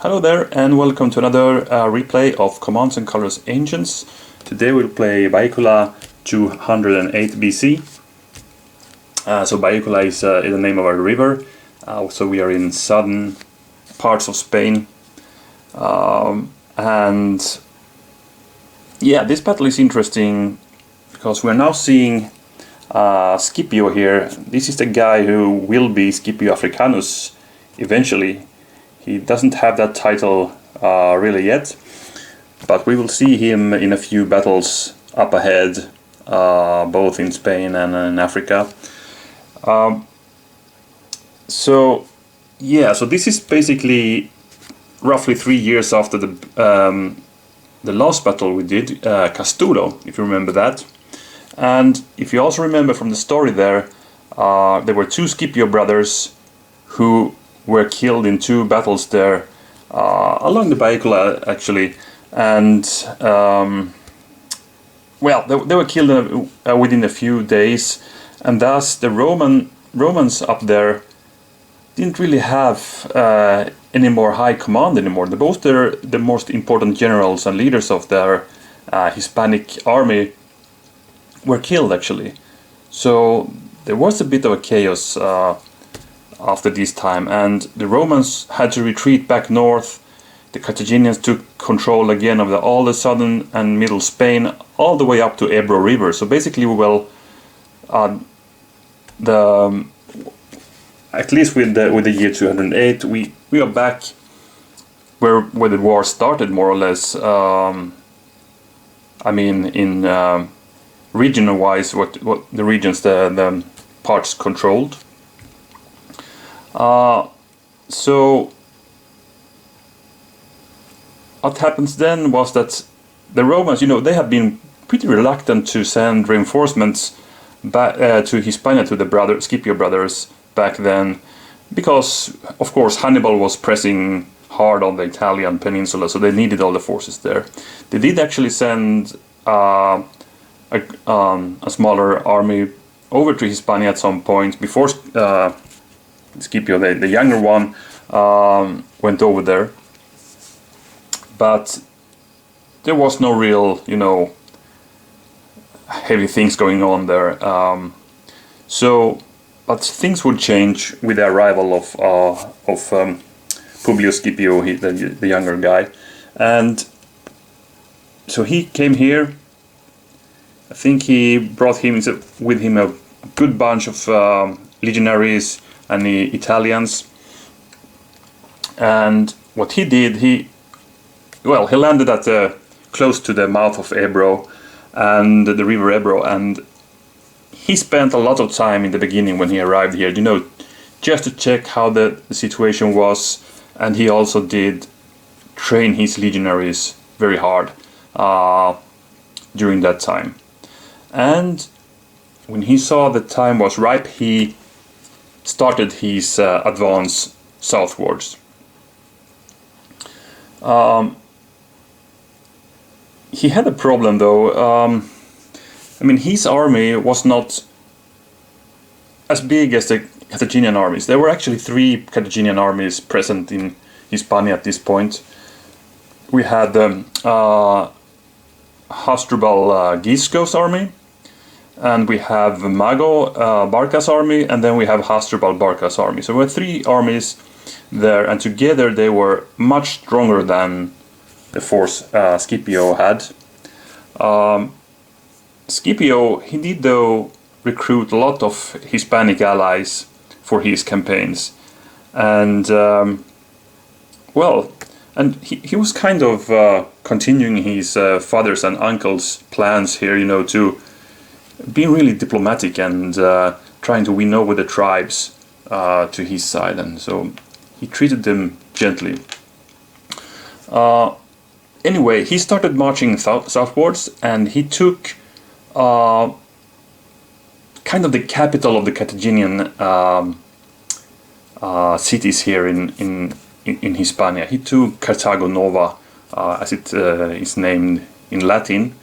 Hello there and welcome to another replay of Commands and Colors Ancients. Today we'll play Baecula 208 BC. So Baecula is the name of our river. So we are in southern parts of Spain. And yeah, this battle is interesting because we're now seeing Scipio here. This is the guy who will be Scipio Africanus eventually. He doesn't have that title really yet, but we will see him in a few battles up ahead, both in Spain and in Africa. So this is basically roughly 3 years after the last battle we did, Castulo, if you remember that. And if you also remember from the story there were two Scipio brothers who were killed in two battles there along the Baecula actually, and they were killed within a few days, and thus the Romans up there didn't really have any more high command anymore. Both the most important generals and leaders of their Hispanic army were killed actually. So there was a bit of a chaos after this time, and the Romans had to retreat back north. The Carthaginians took control again of all the southern and middle Spain, all the way up to Ebro River. So basically, at least with the year 208, we are back where the war started, more or less. I mean, in regional-wise, what the regions the parts controlled. So what happens then was that the Romans, they have been pretty reluctant to send reinforcements back to Hispania, to the Scipio brothers back then, because of course Hannibal was pressing hard on the Italian peninsula, so they needed all the forces there. They did actually send a smaller army over to Hispania at some point before Scipio, the younger one, went over there, but there was no real, heavy things going on there. But things would change with the arrival of Publius Scipio, the younger guy, and so he came here. I think he brought with him a good bunch of legionaries and the Italians, and what he did, he landed at close to the mouth of Ebro and the river Ebro, and he spent a lot of time in the beginning when he arrived here, just to check how the situation was, and he also did train his legionaries very hard during that time. And when he saw the time was ripe, he started his advance southwards. He had a problem though. His army was not as big as the Carthaginian armies. There were actually 3 Carthaginian armies present in Hispania at this point. We had Hasdrubal Gisco's army, and we have Mago Barca's army, and then we have Hasdrubal Barca's army. So we had 3 armies there, and together they were much stronger than the force Scipio had. Scipio, he did though recruit a lot of Hispanic allies for his campaigns, and he was kind of continuing his father's and uncle's plans here, to being really diplomatic and trying to win over the tribes to his side, and so he treated them gently. Anyway, he started marching southwards, and he took kind of the capital of the Carthaginian cities here in Hispania. He took Carthago Nova, as it is named in Latin.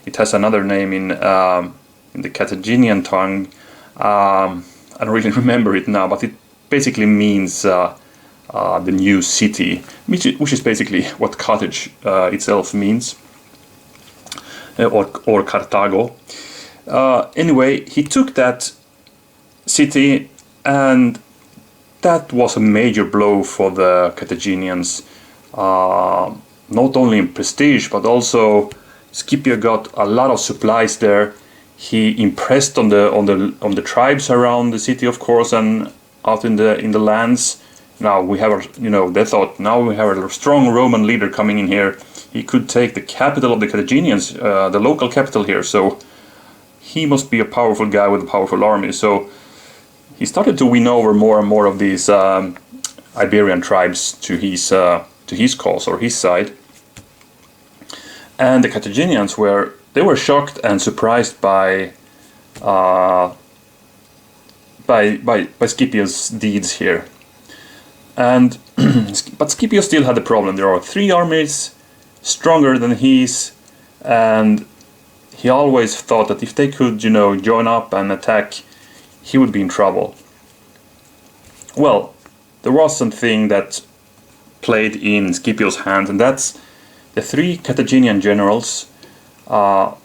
It has another name in the Carthaginian tongue. I don't really remember it now, but it basically means the new city, which is basically what Carthage itself means, or Carthago. Anyway, he took that city, and that was a major blow for the Carthaginians, not only in prestige, but also Scipio got a lot of supplies there. He impressed on the tribes around the city, of course, and out in the lands. Now we have they thought, now we have a strong Roman leader coming in here. He could take the capital of the Carthaginians, the local capital here. So he must be a powerful guy with a powerful army. So he started to win over more and more of these Iberian tribes to his cause or his side. And the Carthaginians were shocked and surprised by Scipio's deeds here. And but Scipio still had a problem. There are 3 armies stronger than his, and he always thought that if they could, join up and attack, he would be in trouble. Well, there was something that played in Scipio's hand, and that's the 3 Carthaginian generals.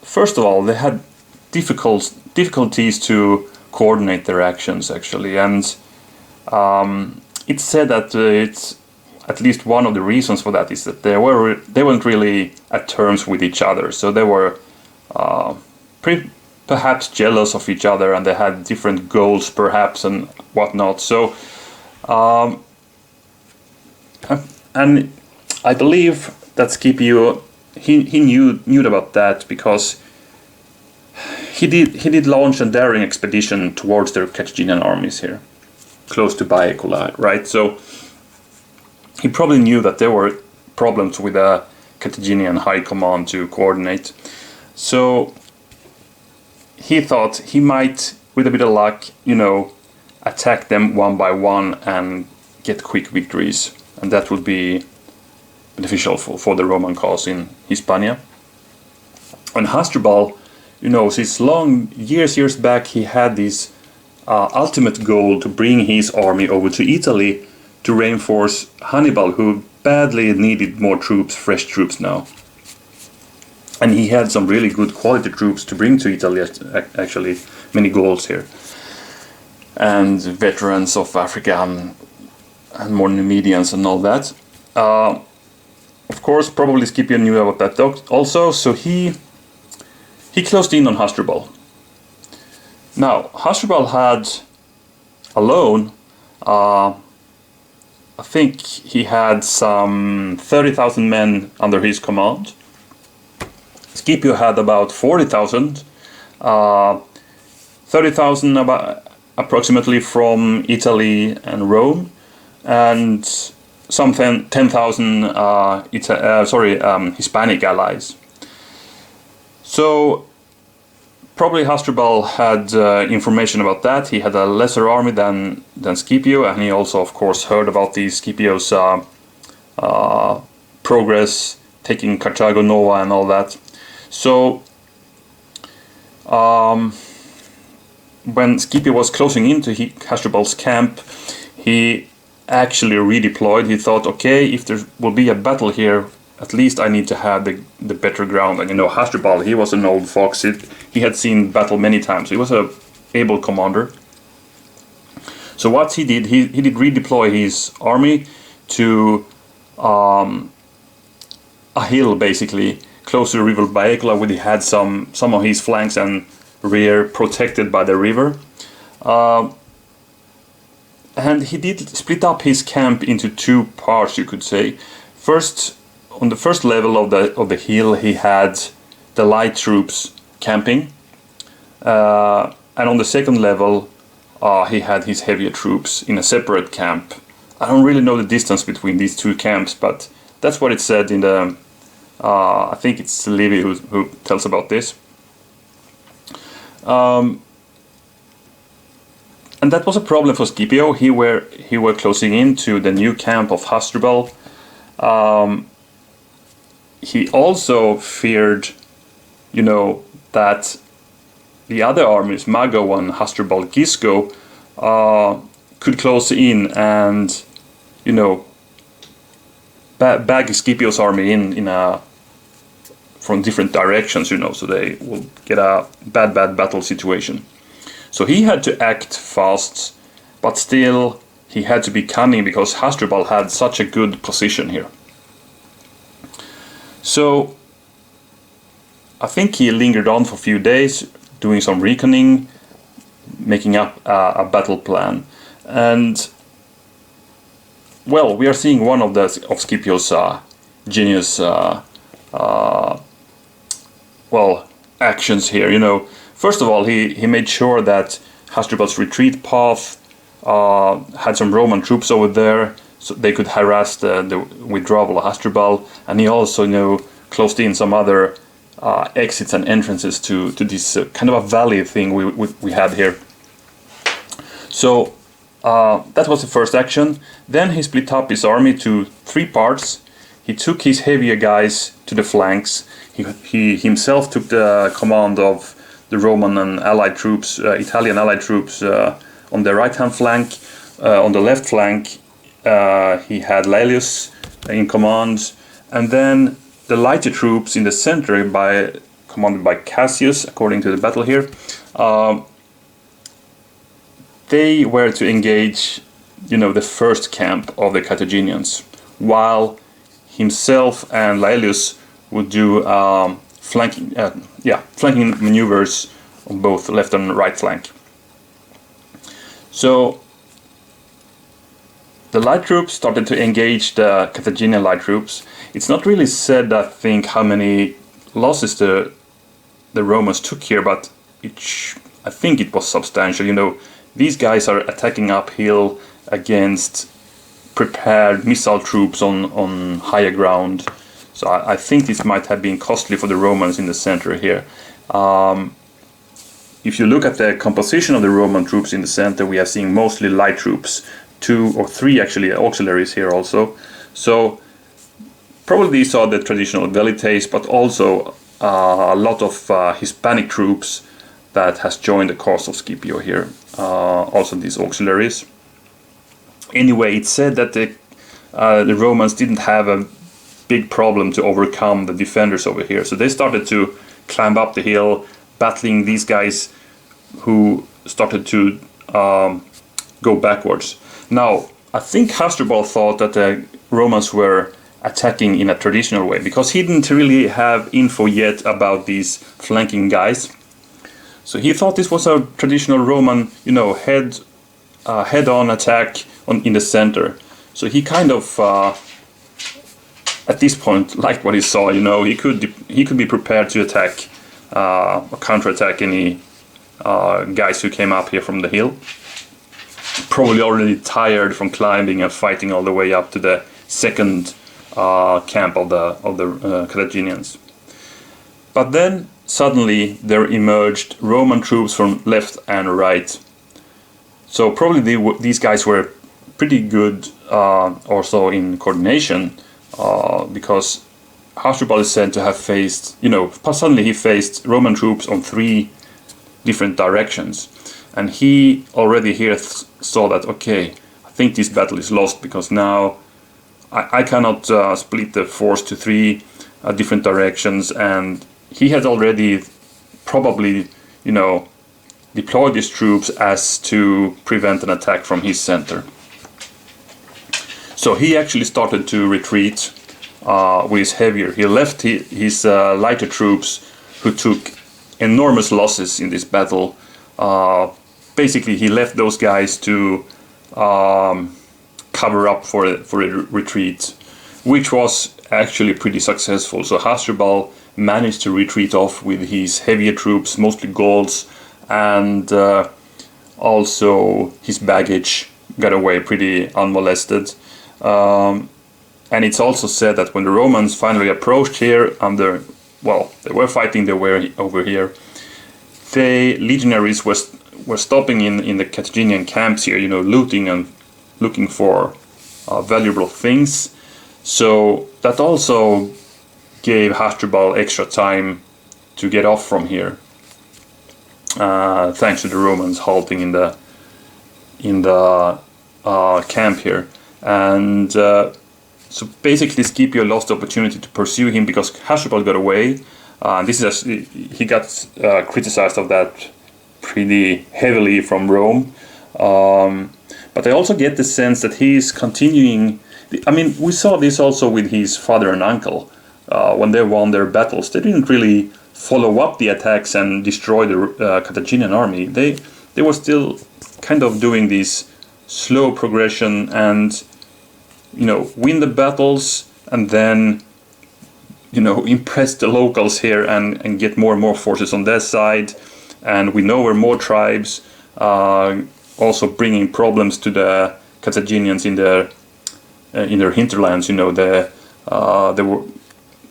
First of all, they had difficulties to coordinate their actions, actually, and it's said that it's at least one of the reasons for that is that they weren't really at terms with each other. So they were perhaps jealous of each other, and they had different goals, perhaps, and whatnot. So, and I believe that Scipio he knew about that because he did launch a daring expedition towards the Carthaginian armies here, close to Baecula, right? So he probably knew that there were problems with the Carthaginian high command to coordinate. So he thought he might, with a bit of luck, attack them one by one and get quick victories, and that would be beneficial for the Roman cause in Hispania. And Hasdrubal, since years back, he had this ultimate goal to bring his army over to Italy to reinforce Hannibal, who badly needed more troops, fresh troops now. And he had some really good quality troops to bring to Italy, actually, many Gauls here. And veterans of Africa and more Numidians and all that. Of course, probably Scipio knew about that also, so he closed in on Hasdrubal. Now, Hasdrubal had alone, I think he had some 30,000 men under his command. Scipio had about 40,000, 30,000 approximately from Italy and Rome, and some 10,000 Hispanic allies. So probably Hasdrubal had information about that. He had a lesser army than Scipio, and he also, of course, heard about Scipio's progress, taking Carthago Nova and all that. So when Scipio was closing into Hasdrubal's camp, he actually redeployed. He thought, okay, if there will be a battle here, at least I need to have the better ground. And Hasdrubal, he was an old fox. He had seen battle many times. He was a able commander. So what he did redeploy his army to a hill, basically, close to the river Baecula, where he had some of his flanks and rear protected by the river. And he did split up his camp into 2 parts, you could say. First, on the first level of the hill, he had the light troops camping, and on the second level, he had his heavier troops in a separate camp. I don't really know the distance between these 2 camps, but that's what it said in the. I think it's Livy who tells about this. And that was a problem for Scipio. He were closing into the new camp of Hasdrubal. He also feared, that the other armies, Mago and Hasdrubal Gisco, could close in and, bag Scipio's army in a from different directions, you know, so they will get a bad battle situation. So he had to act fast, but still he had to be cunning because Hasdrubal had such a good position here. So I think he lingered on for a few days, doing some reckoning, making up a battle plan. And well, we are seeing one of Scipio's genius actions here. You know, first of all, he made sure that Hasdrubal's retreat path had some Roman troops over there, so they could harass the withdrawal of Hasdrubal, and he also, you know, closed in some other exits and entrances to this kind of a valley thing we had here. So that was the first action. Then he split up his army to 3 parts. He took his heavier guys to the flanks. He himself took the command of the Roman and allied troops, Italian allied troops, on the right-hand flank. On the left flank, he had Laelius in command, and then the lighter troops in the center, commanded by Cassius, according to the battle here. They were to engage, you know, the first camp of the Carthaginians, while himself and Laelius would do flanking maneuvers on both left and right flank. So the light troops started to engage the Carthaginian light troops. It's not really said, I think, how many losses the Romans took here, but I think it was substantial. You know, these guys are attacking uphill against prepared missile troops on higher ground. So I think this might have been costly for the Romans in the center here. If you look at the composition of the Roman troops in the center, we are seeing mostly light troops, 2 or 3 actually auxiliaries here also. So probably these are the traditional velites, but also a lot of Hispanic troops that has joined the cause of Scipio here. Also these auxiliaries. Anyway, it's said that the Romans didn't have a big problem to overcome the defenders over here. So they started to climb up the hill, battling these guys who started to go backwards. Now, I think Hasdrubal thought that the Romans were attacking in a traditional way, because he didn't really have info yet about these flanking guys. So he thought this was a traditional Roman, you know, head-on attack in the center. So he kind of, at this point, liked what he saw. You know, he could be prepared to attack or counterattack any guys who came up here from the hill. Probably already tired from climbing and fighting all the way up to the second camp of the Carthaginians. But then suddenly there emerged Roman troops from left and right. So probably these guys were pretty good also in coordination, because Hasdrubal is said to have faced, you know, suddenly he faced Roman troops on 3 different directions. And he already here saw that, okay, I think this battle is lost, because now I cannot split the force to 3 different directions, and he had already probably, you know, deployed his troops as to prevent an attack from his center. So he actually started to retreat with his heavier. He left his lighter troops, who took enormous losses in this battle. Basically, he left those guys to cover up for a retreat, which was actually pretty successful. So Hasdrubal managed to retreat off with his heavier troops, mostly Gauls, and also his baggage got away pretty unmolested. And it's also said that when the Romans finally approached here, they were fighting their way over here, the legionaries were stopping in the Carthaginian camps here, you know, looting and looking for valuable things. So that also gave Hasdrubal extra time to get off from here, thanks to the Romans halting in the camp here. And So basically Scipio lost the opportunity to pursue him because Hasdrubal got away. He got criticized of that pretty heavily from Rome. But I also get the sense that he's continuing. I mean, we saw this also with his father and uncle. When they won their battles, they didn't really follow up the attacks and destroy the Carthaginian army. They were still kind of doing this slow progression and, win the battles and then, impress the locals here and get more and more forces on their side. And we know where more tribes, also bringing problems to the Carthaginians in their hinterlands. There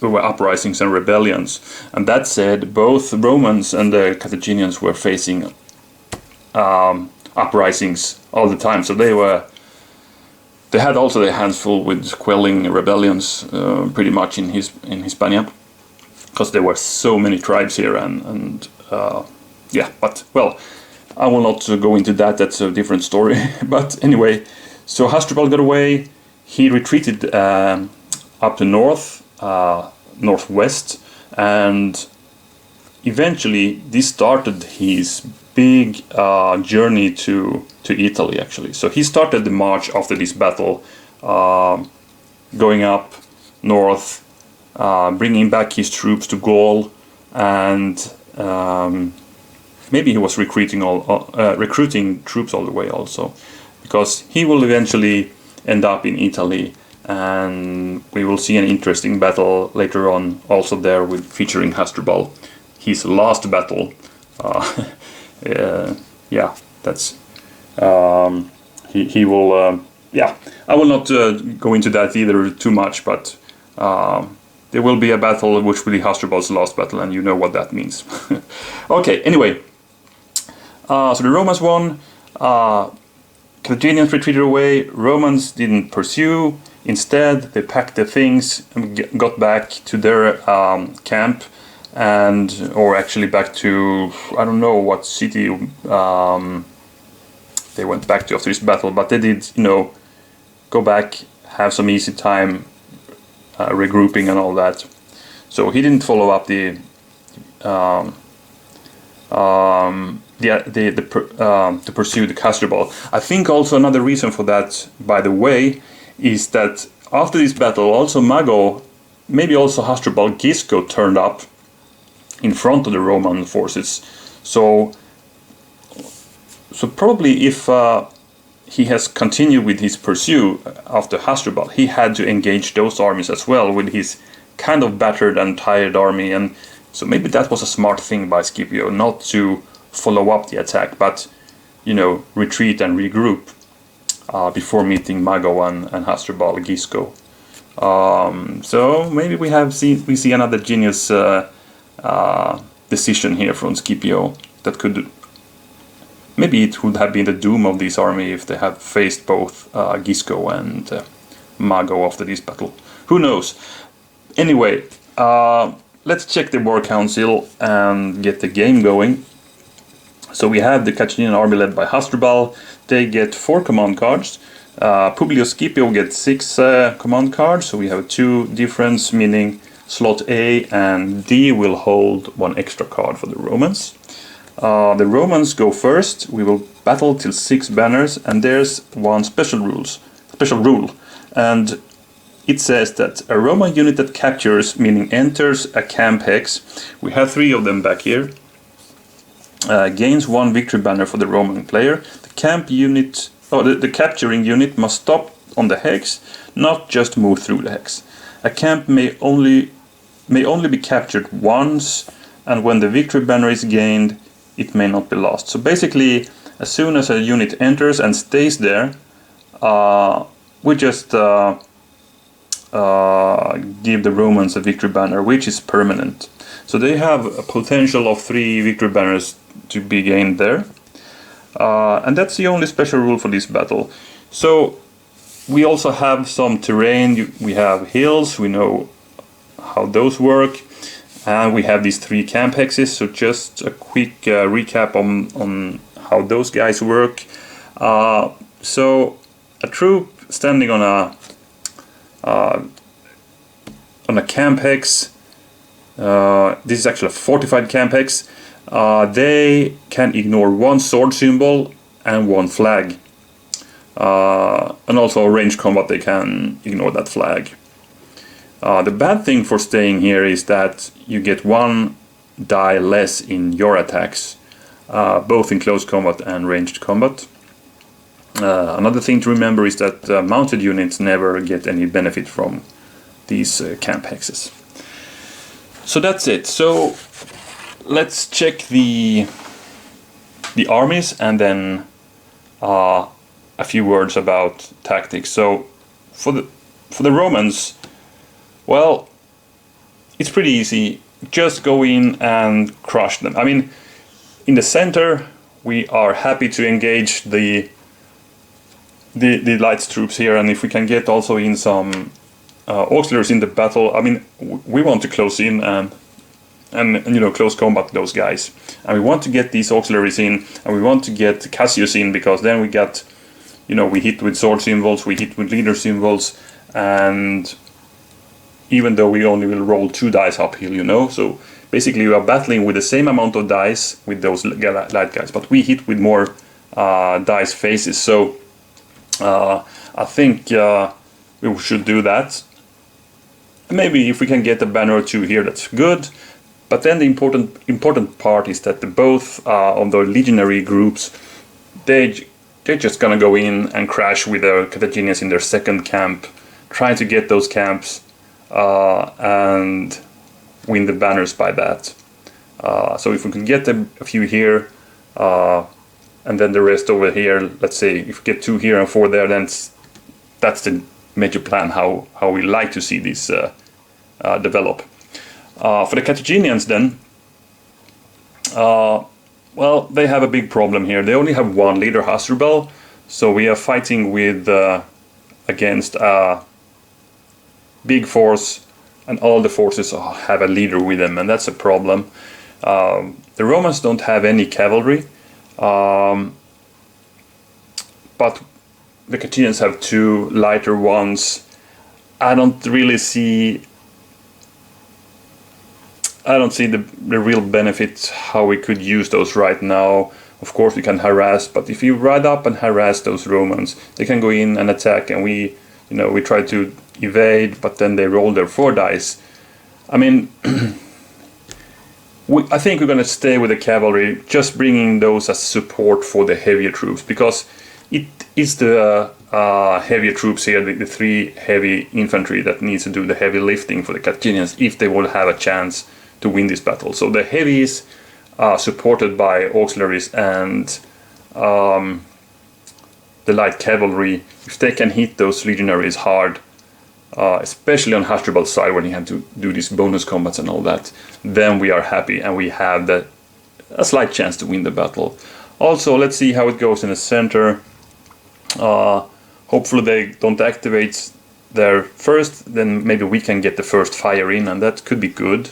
were uprisings and rebellions. And that said, both Romans and the Carthaginians were facing uprisings all the time. So they had also their hands full with quelling rebellions, pretty much in Hispania, because there were so many tribes here. But well, I will not go into that. That's a different story. But anyway, so Hasdrubal got away. He retreated up to northwest, and eventually this started his big journey to Italy, actually. So he started the march after this battle, going up north, bringing back his troops to Gaul, and maybe he was recruiting troops all the way also, because he will eventually end up in Italy, and we will see an interesting battle later on also there featuring Hasdrubal, his last battle. That's he will. I will not go into that either too much, but there will be a battle which will be Hasdrubal's last battle, and you know what that means. Okay, anyway, so the Romans won. Carthaginians retreated away. Romans didn't pursue. Instead, they packed their things and got back to their camp, or actually back to, I don't know what city they went back to after this battle, but they did, go back, have some easy time regrouping and all that. So he didn't follow up to pursue the Hasdrubal. I think also another reason for that, by the way, is that after this battle, also Mago, maybe also Hasdrubal, Gisco turned up in front of the Roman forces. So probably if he has continued with his pursuit after Hasdrubal, he had to engage those armies as well with his kind of battered and tired army. And so maybe that was a smart thing by Scipio, not to follow up the attack, but retreat and regroup before meeting Mago and Hasdrubal, Gisco. So maybe we see another genius decision here from Scipio that could, maybe it would have been the doom of this army if they had faced both Gisco and Mago after this battle. Who knows? Anyway, let's check the War Council and get the game going. So we have the Carthaginian army led by Hasdrubal. They get 4 command cards. Publio Scipio gets 6 command cards. So we have 2 difference, meaning slot A and D will hold 1 extra card for the Romans. The Romans go first. We will battle till 6 banners, and there's one special rule. And it says that a Roman unit that captures, meaning enters a camp hex, we have 3 of them back here, gains 1 victory banner for the Roman player. The the capturing unit must stop on the hex, not just move through the hex. A camp may only be captured once, and when the victory banner is gained, it may not be lost. So basically, as soon as a unit enters and stays there, we just give the Romans a victory banner, which is permanent. So they have a potential of 3 victory banners to be gained there. And that's the only special rule for this battle. So we also have some terrain. We have hills. We know how those work. And we have these 3 camp hexes. So just a quick recap on how those guys work. So a troop standing on on a camp hex. This is actually a fortified camp hex. They can ignore one sword symbol and one flag. And also range combat, they can ignore that flag. The bad thing for staying here is that you get one die less in your attacks, both in close combat and ranged combat. Another thing to remember is that mounted units never get any benefit from these camp hexes. So that's it. So let's check the armies and then a few words about tactics. So for the Romans, well, it's pretty easy. Just go in and crush them. I mean, in the center, we are happy to engage the light troops here, and if we can get also in some auxiliaries in the battle, I mean, we want to close in and you know, close combat those guys, and we want to get these auxiliaries in, and we want to get Cassius in, because then we got, you know, we hit with sword symbols, we hit with leader symbols, and even though we only will roll 2 dice uphill, you know, so basically we are battling with the same amount of dice with those light guys, but we hit with more dice faces. So I think we should do that. Maybe if we can get a banner or 2 here, that's good. But then the important part is that both of the legionary groups, they're just gonna go in and crash with the Carthaginians in their second camp, trying to get those camps and win the banners by that. So if we can get a few here, and then the rest over here, let's say if we get 2 here and 4 there, then that's the major plan, how we like to see this develop. For the Carthaginians then, well, they have a big problem here. They only have one leader, Hasdrubal, so we are fighting with against a big force, and all the forces have a leader with them, and that's a problem. The Romans don't have any cavalry, but the Carthaginians have 2 lighter ones. I don't see the real benefit how we could use those right now. Of course we can harass, but if you ride up and harass those Romans, they can go in and attack, and we try to evade, but then they roll their 4 dice. I mean, I think we're going to stay with the cavalry, just bringing those as support for the heavier troops, because it is the heavier troops here, the 3 heavy infantry, that needs to do the heavy lifting for the Carthaginians if they will have a chance to win this battle. So the heavies are supported by auxiliaries and the light cavalry. If they can hit those legionaries hard, especially on Hasdrubal's side when he had to do these bonus combats and all that, then we are happy and we have a slight chance to win the battle. Also, let's see how it goes in the center. Hopefully they don't activate there first, then maybe we can get the first fire in, and that could be good.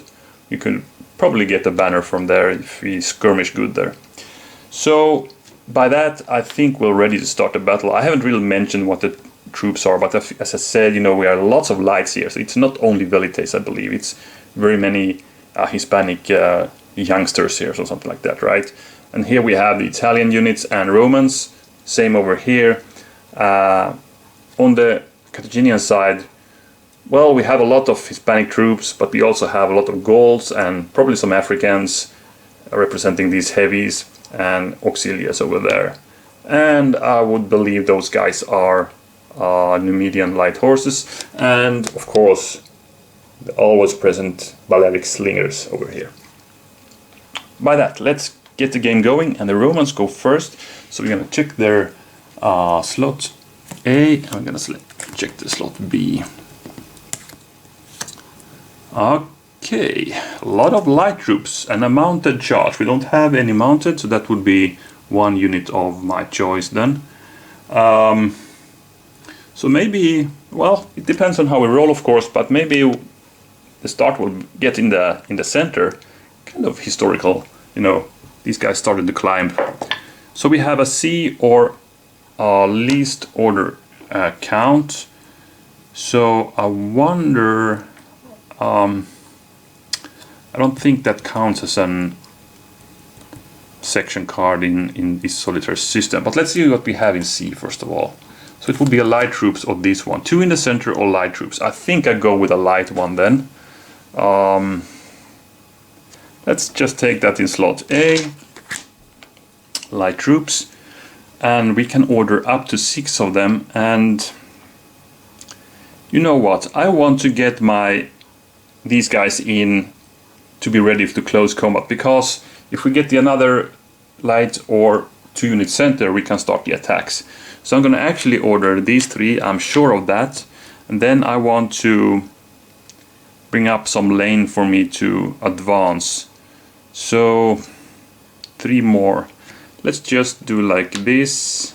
We could probably get a banner from there if we skirmish good there. So by that, I think we're ready to start the battle. I haven't really mentioned what the troops are, but as I said, you know, we are lots of lights here, so it's not only Velites, I believe. It's very many Hispanic youngsters here, so something like that, right? And here we have the Italian units and Romans. Same over here. On the Carthaginian side, well, we have a lot of Hispanic troops, but we also have a lot of Gauls and probably some Africans representing these heavies, and auxiliaries over there. And I would believe those guys are Numidian light horses, and of course the always present Balearic slingers over here. By that, let's get the game going, and the Romans go first. So we're gonna check their slot A, and I'm gonna check the slot B. Okay, a lot of light troops and a mounted charge. We don't have any mounted, so that would be 1 unit of my choice then. So maybe, well, it depends on how we roll, of course, but maybe the start will get in the center. Kind of historical, you know, these guys started to climb. So we have a C or least order count. So I wonder, I don't think that counts as an section card in this Solitaire system, but let's see what we have in C first of all. So it would be a light troops or this one, 2 in the center or light troops. I think I go with a light one then. Let's just take that in slot A, light troops, and we can order up to 6 of them. And you know what, I want to get these guys in to be ready to close combat, because if we get another light or 2 unit center, we can start the attacks. So I'm going to actually order these 3, I'm sure of that, and then I want to bring up some lane for me to advance. So 3 more. Let's just do like this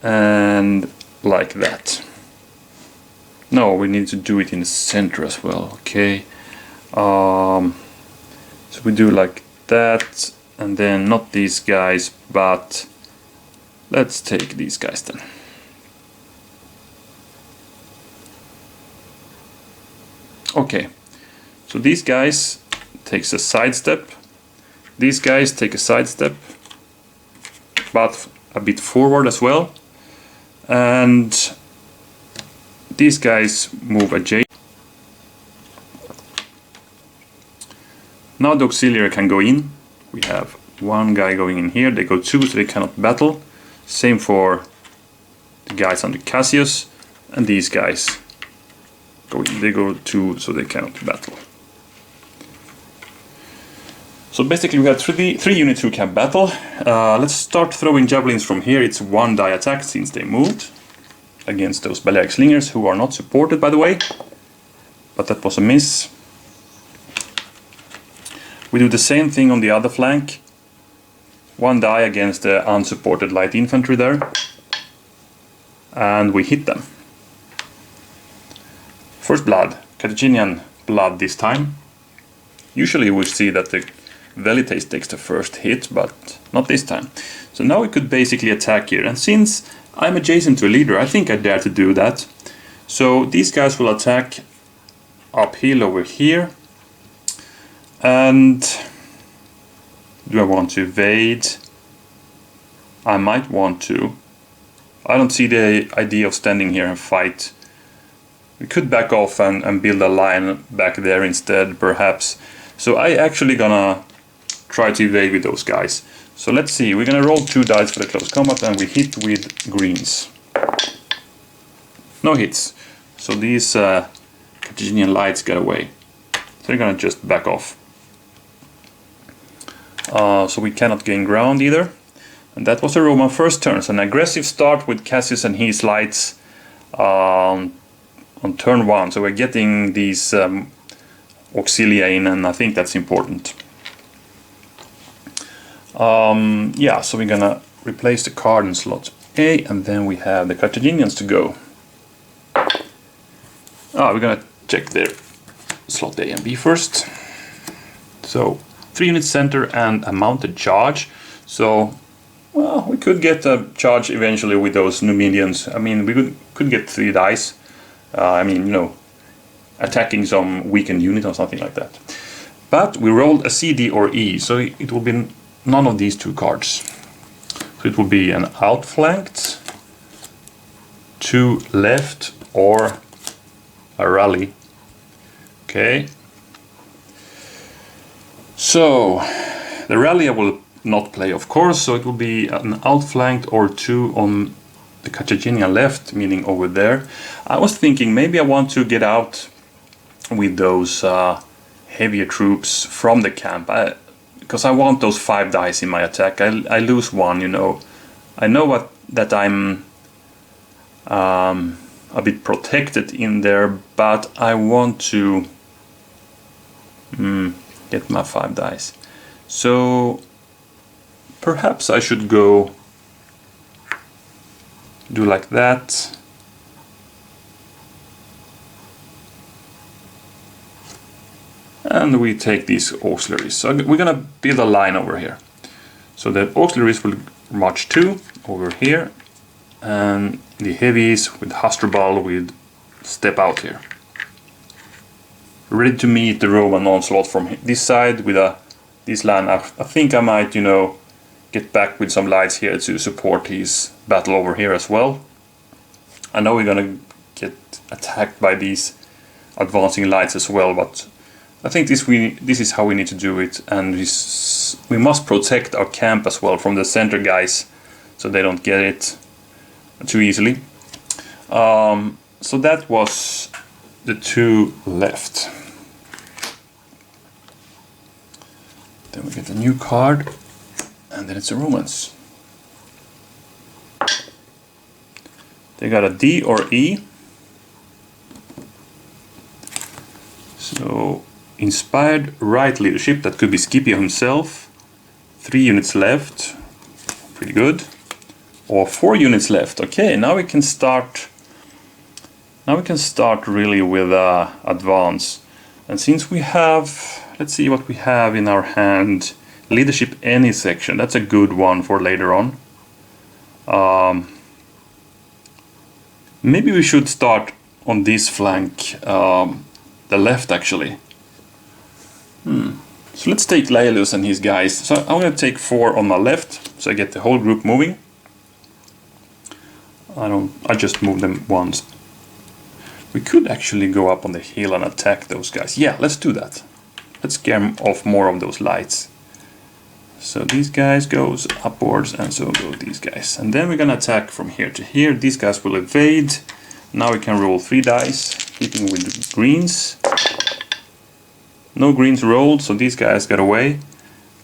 and like that. No, we need to do it in the center as well. Okay. So we do like that, and then not these guys, but let's take these guys then. Okay, so these guys takes a sidestep, these guys take a sidestep, but a bit forward as well, and these guys move adjacent. Now the auxiliary can go in. We have 1 guy going in here, they go 2 so they cannot battle. Same for the guys on the Cassius, and these guys go in, they go 2 so they cannot battle. So basically we have 3 units who can battle. Let's start throwing javelins from here. It's 1 die attack since they moved against those Balearic Slingers, who are not supported by the way, but that was a miss. We do the same thing on the other flank. 1 die against the unsupported light infantry there, and we hit them. First blood, Carthaginian blood this time. Usually we see that the Velites takes the first hit, but not this time. So now we could basically attack here, and since I'm adjacent to a leader, I think I dare to do that. So these guys will attack uphill over here. And do I want to evade? I might want to. I don't see the idea of standing here and fight. We could back off and build a line back there instead, perhaps. So I actually gonna try to evade with those guys. So let's see, we're gonna roll 2 dice for the close combat, and we hit with greens. No hits. So these Carthaginian lights get away. So they're gonna just back off. So we cannot gain ground either. And that was a Roman first turn. So an aggressive start with Cassius and his lights on turn 1. So we're getting these auxilia in, and I think that's important. Yeah, so we're gonna replace the card in slot A, and then we have the Carthaginians to go. We're gonna check their slot A and B first. So 3 units center and a mounted charge. So, well, we could get a charge eventually with those Numidians. I mean, we could get 3 dice. I mean, you know, attacking some weakened unit or something like that. But we rolled a C, D, or E, so it will be none of these 2 cards. So it will be an outflanked, 2 left, or a rally. Okay. So the rally I will not play, of course, so it will be an outflanked or 2 on the Carthaginian left, meaning over there. I was thinking maybe I want to get out with those heavier troops from the camp, because I want those 5 dice in my attack. I lose 1, you know. I know that I'm a bit protected in there, but I want to get my 5 dice. So perhaps I should go do like that. And we take these auxiliaries. So we're gonna build a line over here. So the auxiliaries will march 2 over here, and the heavies with Hasdrubal will step out here. Ready to meet the Roman onslaught from this side with this line. I think I might, you know, get back with some lights here to support his battle over here as well. I know we're gonna get attacked by these advancing lights as well, but I think this is how we need to do it, and we must protect our camp as well from the center guys, so they don't get it too easily. So that was the two left. Then we get a new card, and then it's the Romans. They got a D or E. So inspired right leadership, that could be Scipio himself. 3 units left, pretty good. Or 4 units left. Okay, now we can start. Now we can start really with advance. And since we have, let's see what we have in our hand. Leadership any section. That's a good one for later on. Maybe we should start on this flank, the left actually. So let's take Laelius and his guys. So I'm going to take 4 on my left, so I get the whole group moving. I just move them once. We could actually go up on the hill and attack those guys. Yeah, let's do that. Let's scare off more of those lights. So these guys goes upwards, and so go these guys. And then we're gonna attack from here to here. These guys will evade. Now we can roll 3 dice, keeping with the greens. No greens rolled, so these guys got away.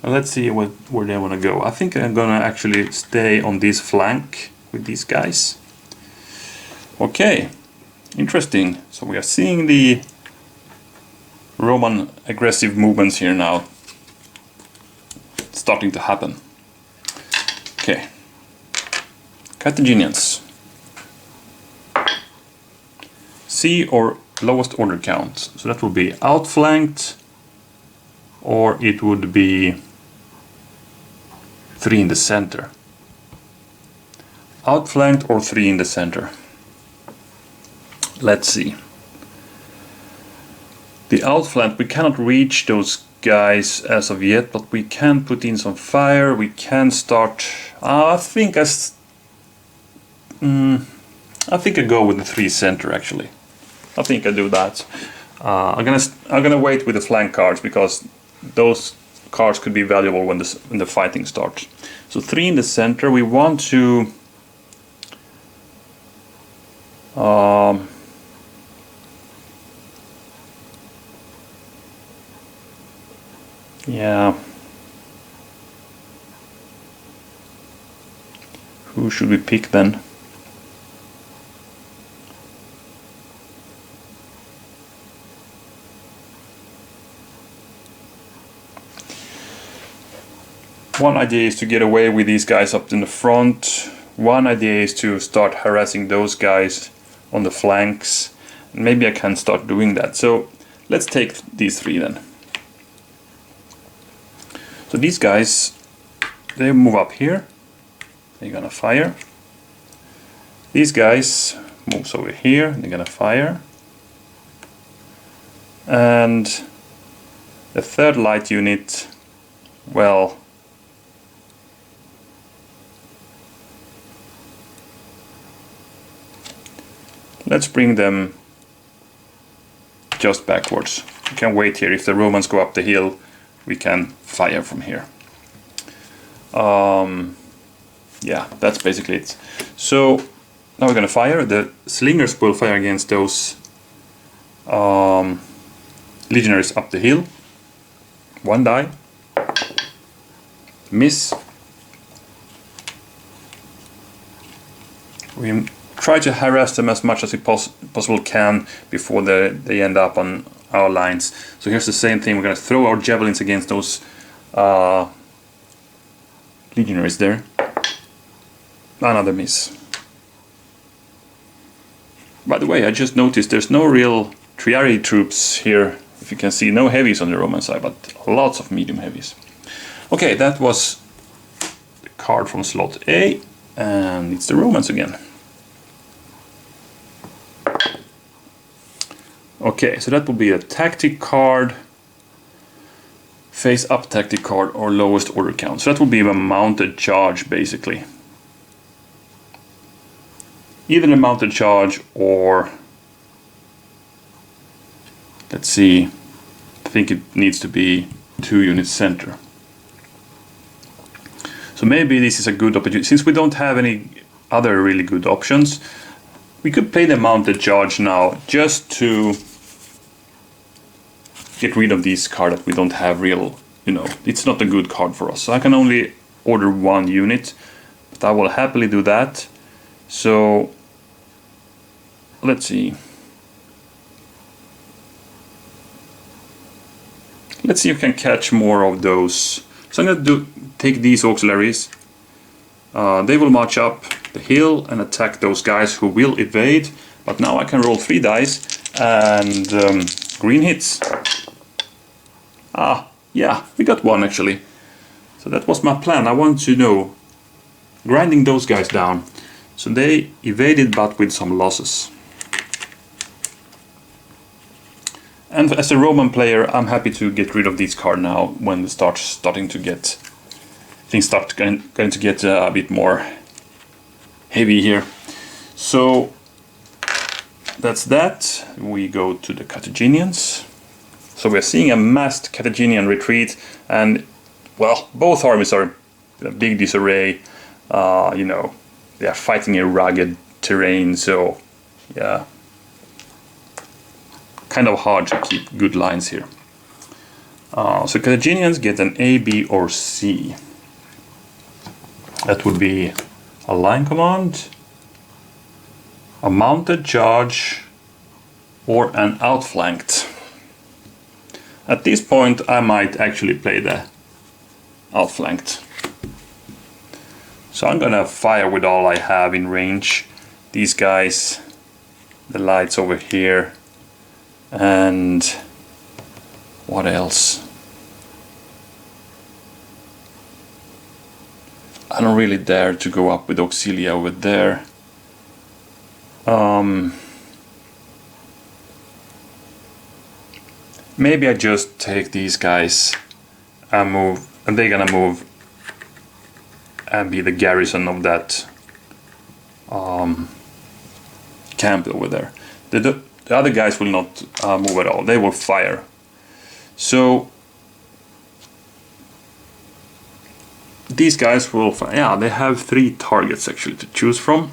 Now let's see where they want to go. I think I'm gonna actually stay on this flank with these guys. Okay, interesting. So we are seeing the Roman aggressive movements here now starting to happen. Okay, Carthaginians. C or lowest order count. So that would be outflanked, or it would be 3 in the center. Outflanked or 3 in the center. Let's see. The outflank, we cannot reach those guys as of yet, but we can put in some fire. We can start. I think I go with the 3 center actually. I think I do that. I'm gonna wait with the flank cards because those cards could be valuable when the fighting starts. So 3 in the center. We want to. Yeah. Who should we pick then? One idea is to get away with these guys up in the front. One idea is to start harassing those guys on the flanks. Maybe I can start doing that. So let's take these 3 then. So these guys, they move up here. They're gonna fire. These guys moves over here. They're gonna fire. And the 3rd light unit, well, let's bring them just backwards. We can wait here. If the Romans go up the hill, we can fire from here. Yeah, that's basically it. So now we're gonna fire. The slingers will fire against those legionaries up the hill. 1 die. Miss. We try to harass them as much as we possible can before they end up on our lines. So here's the same thing. We're going to throw our javelins against those legionaries there. Another miss. By the way, I just noticed there's no real Triarii troops here. If you can see, no heavies on the Roman side, but lots of medium heavies. Okay, that was the card from slot A. And it's the Romans again. Okay, so that will be a tactic card, face up tactic card, or lowest order count. So that will be a mounted charge basically. Either a mounted charge or, let's see, I think it needs to be 2 units center. So maybe this is a good opportunity. Since we don't have any other really good options, we could play the mounted charge now just to get rid of this card that we don't have real, it's not a good card for us. So I can only order 1 unit, but I will happily do that. So let's see. Let's see if we can catch more of those. So I'm going to take these auxiliaries. They will march up the hill and attack those guys who will evade. But now I can roll 3 dice and green hits. Yeah, we got 1 actually. So that was my plan. I want to grinding those guys down. So they evaded, but with some losses. And as a Roman player, I'm happy to get rid of this card now when things start going to get a bit more heavy here. So that's that. We go to the Carthaginians. So we're seeing a massed Carthaginian retreat, and well, both armies are in a big disarray. They are fighting a rugged terrain, so yeah, kind of hard to keep good lines here. So Carthaginians get an A, B, or C. That would be a line command, a mounted charge, or an outflanked. At this point I might actually play the outflanked. So I'm gonna fire with all I have in range. These guys, the lights over here, and what else? I don't really dare to go up with Auxilia over there. Maybe I just take these guys and move, and they're gonna move and be the garrison of that camp over there. The other guys will not move at all. They will fire. So these guys will fire. Yeah, they have 3 targets actually to choose from.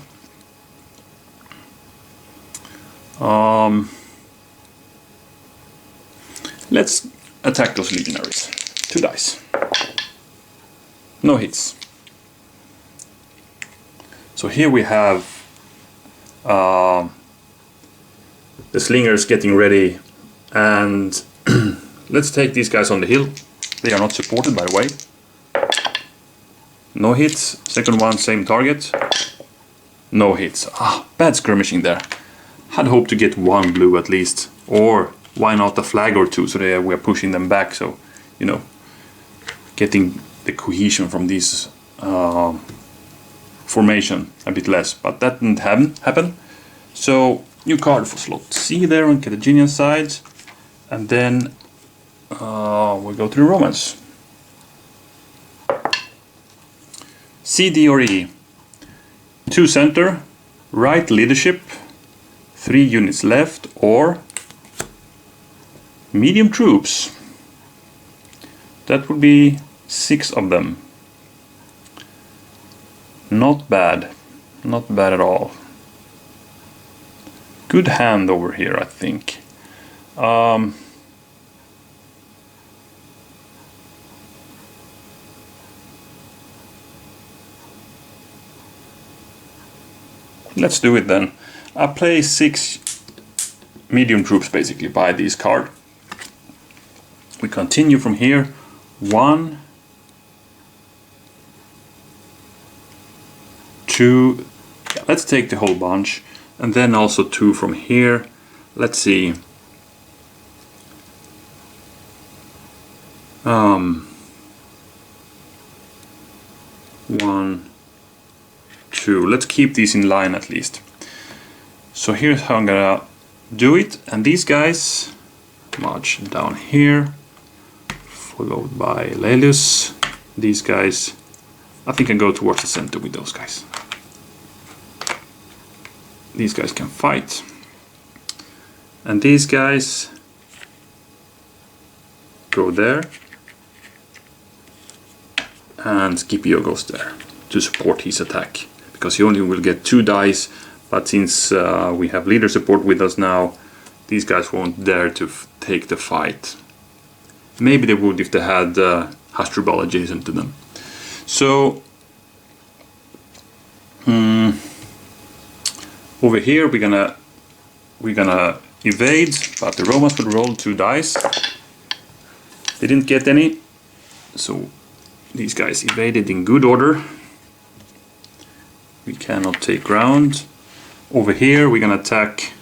Let's attack those legionaries. 2 dice. No hits. So here we have the slingers getting ready, and let's take these guys on the hill. They are not supported, by the way. No hits. Second one, same target. No hits. Bad skirmishing there. Had hoped to get 1 blue at least, or why not a flag or 2, so we're pushing them back, so getting the cohesion from this formation a bit less, but that didn't happen. So new card for slot C there on Carthaginian side, and then we go to the Romans. C, D, or E. 2 center, right leadership, 3 units left, or medium troops. That would be 6 of them. Not bad. Not bad at all. Good hand over here, I think. Let's do it then. I play 6 medium troops basically by this card. We continue from here. 1, 2, yeah, let's take the whole bunch, and then also 2 from here. Let's see. 1, 2. Let's keep these in line at least. So here's how I'm gonna do it, and these guys march down here, followed by Lelius. These guys, I think I go towards the center with those guys. These guys can fight. And these guys go there. And Scipio goes there to support his attack, because he only will get 2 dice, but since we have leader support with us now, these guys won't dare to take the fight. Maybe they would if they had Hasdrubal adjacent to them. So over here we're gonna evade, but the Romans would roll 2 dice. They didn't get any, so these guys evaded in good order. We cannot take ground. Over here we're gonna attack.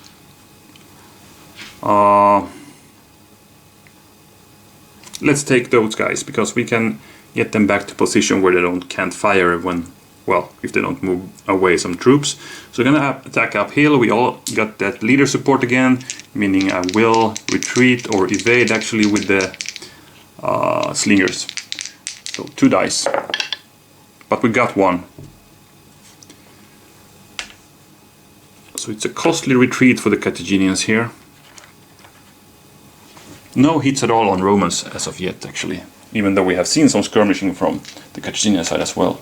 Let's take those guys, because we can get them back to position where they can't fire when, well, if they don't move away some troops. So we're gonna attack uphill. We all got that leader support again, meaning I will retreat or evade actually with the slingers. So 2 dice, but we got 1. So it's a costly retreat for the Carthaginians here. No hits at all on Romans as of yet, actually, even though we have seen some skirmishing from the Carthaginian side as well.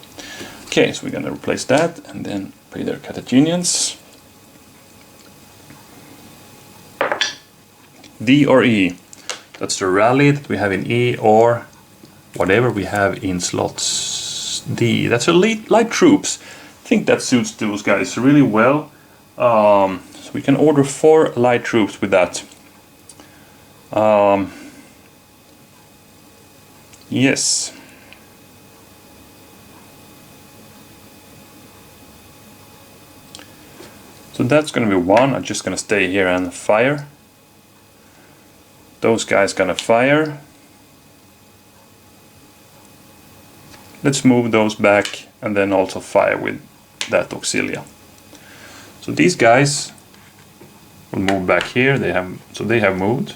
Okay, so we're gonna replace that and then pay their Carthaginians. D or E. That's the rally that we have in E, or whatever we have in slots D. That's a light troops. I think that suits those guys really well. So we can order 4 light troops with that. Yes. So that's gonna be 1. I'm just gonna stay here and fire. Those guys gonna fire. Let's move those back and then also fire with that Auxilia. So these guys will move back here. They have moved,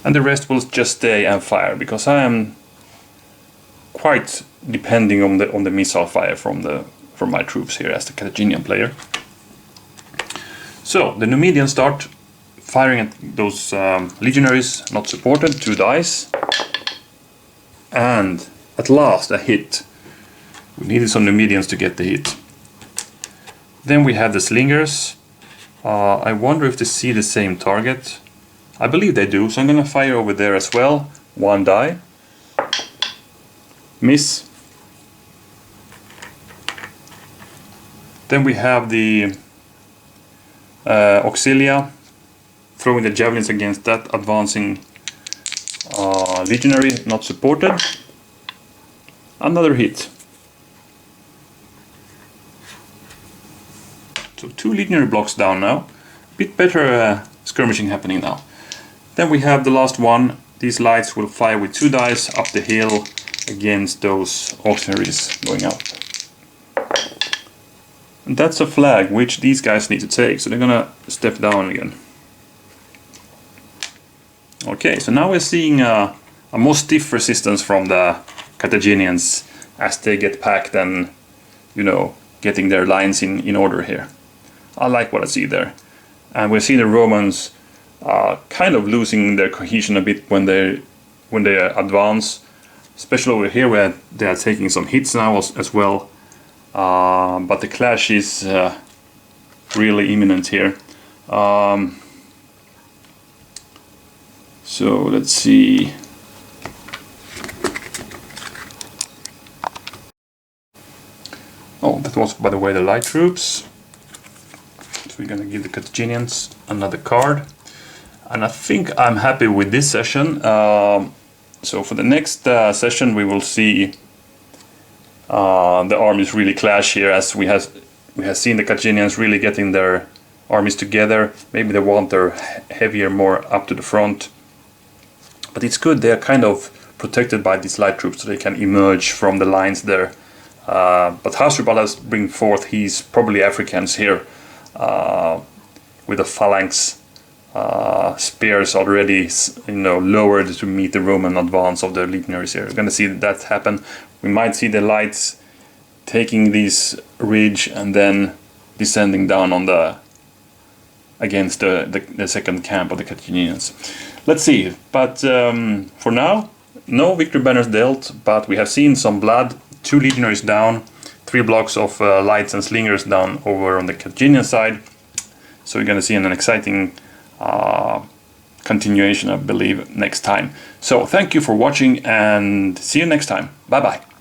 and the rest will just stay and fire, because I am quite depending on the missile fire from my troops here as the Carthaginian player. So the Numidians start firing at those legionaries not supported. 2 dice, and at last a hit. We needed some Numidians to get the hit. Then we have the slingers. I wonder if they see the same target. I believe they do, so I'm gonna fire over there as well. 1 die. Miss. Then we have the Auxilia throwing the javelins against that advancing legionary not supported. Another hit. So 2 legionary blocks down now. Bit better skirmishing happening now. Then we have the last one. These lights will fire with 2 dice up the hill against those auxiliaries going up. And that's a flag which these guys need to take, so they're gonna step down again. Okay, so now we're seeing a more stiff resistance from the Carthaginians as they get packed and, you know, getting their lines in order here. I like what I see there. And we're seeing the Romans kind of losing their cohesion a bit when they advance, especially over here where they are taking some hits now as well. But the clash is really imminent here. So let's see. Oh, that was, by the way, the light troops. So we're gonna give the Carthaginians another card. And I think I'm happy with this session. So for the next session we will see the armies really clash here, as we have seen the Carthaginians really getting their armies together. Maybe they want their heavier more up to the front. But it's good, they are kind of protected by these light troops, so they can emerge from the lines there But Hasdrubal's bring forth his probably Africans here with the phalanx spears already, lowered to meet the Roman advance of the legionaries here. We're going to see that happen. We might see the lights taking this ridge and then descending down on against the second camp of the Carthaginians. Let's see. But for now, no victory banners dealt, but we have seen some blood. 2 legionaries down, 3 blocks of lights and slingers down over on the Carthaginian side. So we're going to see an exciting continuation, I believe, next time. So thank you for watching and see you next time. Bye bye.